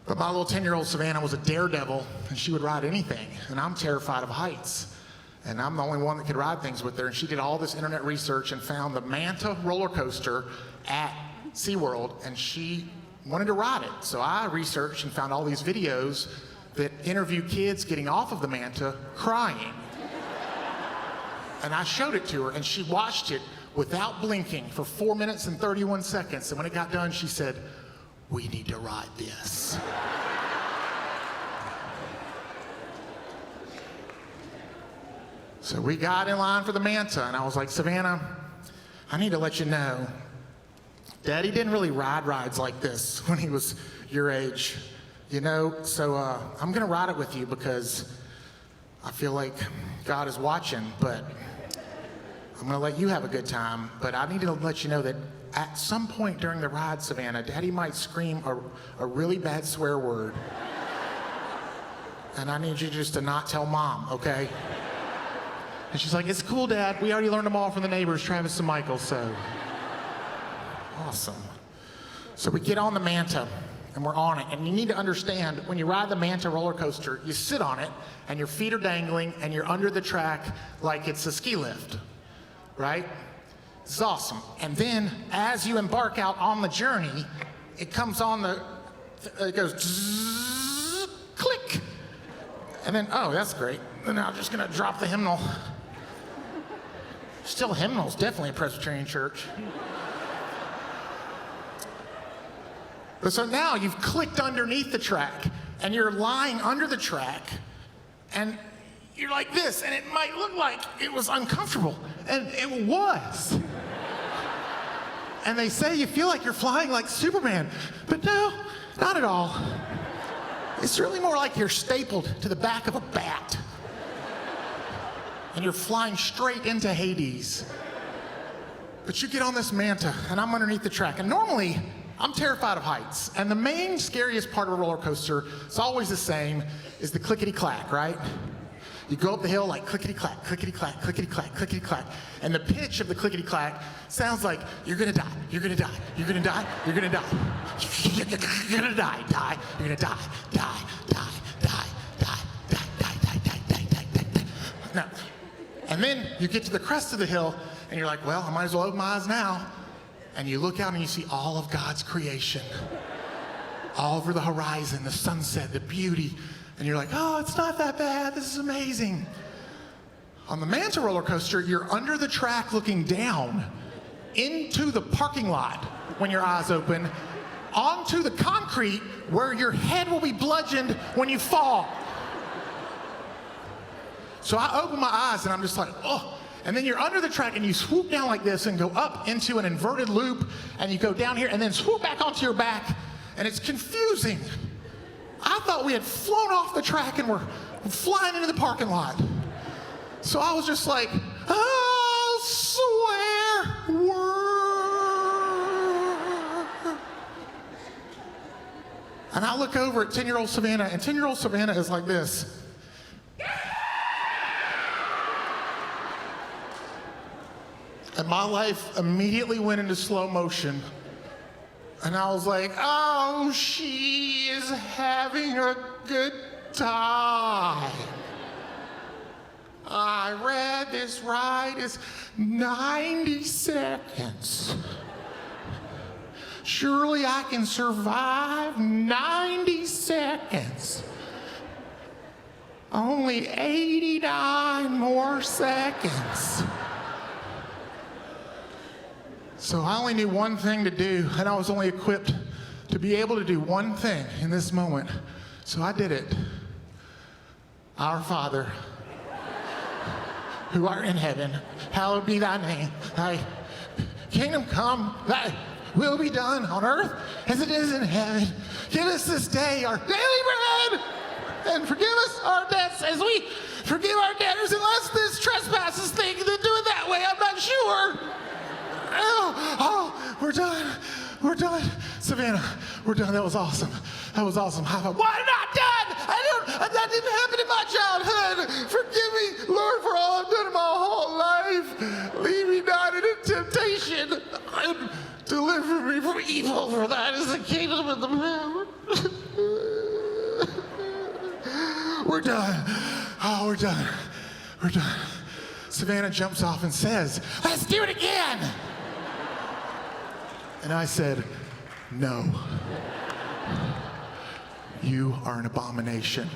But my little 10-year-old Savannah was a daredevil, and she would ride anything, and I'm terrified of heights. And I'm the only one that could ride things with her, and she did all this internet research and found the Manta roller coaster at SeaWorld, and she wanted to ride it. So I researched and found all these videos that interview kids getting off of the Manta crying. And I showed it to her, and she watched it without blinking for 4 minutes and 31 seconds. And when it got done, she said, "We need to ride this." So we got in line for the Manta, and I was like, "Savannah, I need to let you know, Daddy didn't really ride rides like this when he was your age, you know? So I'm gonna ride it with you because I feel like God is watching, but I'm gonna let you have a good time. But I need to let you know that at some point during the ride, Savannah, Daddy might scream a really bad swear word. And I need you just to not tell Mom, okay?" And she's like, "It's cool, Dad. We already learned them all from the neighbors, Travis and Michael, so." Awesome. So we get on the Manta, and we're on it. And you need to understand, when you ride the Manta roller coaster, you sit on it, and your feet are dangling, and you're under the track like it's a ski lift, right? It's awesome. And then, as you embark out on the journey, it comes on it goes zzz, click. And then, oh, that's great. And I'm just gonna drop the hymnal. Still hymnals, definitely a Presbyterian church. But so now you've clicked underneath the track, and you're lying under the track, and you're like this, and it might look like it was uncomfortable, and it was. And they say you feel like you're flying like Superman, but no, not at all. It's really more like you're stapled to the back of a bat, and you're flying straight into Hades. But you get on this Manta, and I'm underneath the track, and normally, I'm terrified of heights, and the main scariest part of a roller coaster, it's always the same, is the clickety-clack, right? You go up the hill like clickety-clack, clickety-clack, clickety-clack, clickety-clack, and the pitch of the clickety-clack sounds like you're gonna die, you're gonna die, you're gonna die, you're gonna die, you're gonna die, die, you're gonna die, die, die, die, die, die, die, die, die, die, die, die, die. No. And then you get to the crest of the hill, and you're like, well, I might as well open my eyes now. And you look out and you see all of God's creation. All over the horizon, the sunset, the beauty. And you're like, oh, it's not that bad, this is amazing. On the Manta roller coaster, you're under the track looking down into the parking lot when your eyes open, onto the concrete where your head will be bludgeoned when you fall. So I open my eyes and I'm just like, oh. And then you're under the track and you swoop down like this and go up into an inverted loop, and you go down here and then swoop back onto your back, and it's confusing. I thought we had flown off the track and we're flying into the parking lot. So I was just like, oh, swear word. And I look over at 10-year-old Savannah, and 10-year-old Savannah is like this. And my life immediately went into slow motion. And I was like, oh, she is having a good time. I read this ride is 90 seconds. Surely I can survive 90 seconds. Only 89 more seconds. So I only knew one thing to do, and I was only equipped to be able to do one thing in this moment. So I did it. Our Father, who art in heaven, hallowed be thy name. Thy kingdom come, thy will be done on earth as it is in heaven. Give us this day our daily bread, and forgive us our debts as we forgive our debtors, unless this trespasses thing, then do it that way, I'm not sure. Oh, we're done. We're done. Savannah, we're done. That was awesome. That was awesome. High five. Why not done? That didn't happen in my childhood. Forgive me, Lord, for all I've done in my whole life. Lead me not into temptation, and deliver me from evil, for that is the kingdom and the power. done. Oh, we're done. We're done. Savannah jumps off and says, let's do it again. And I said, no. You are an abomination.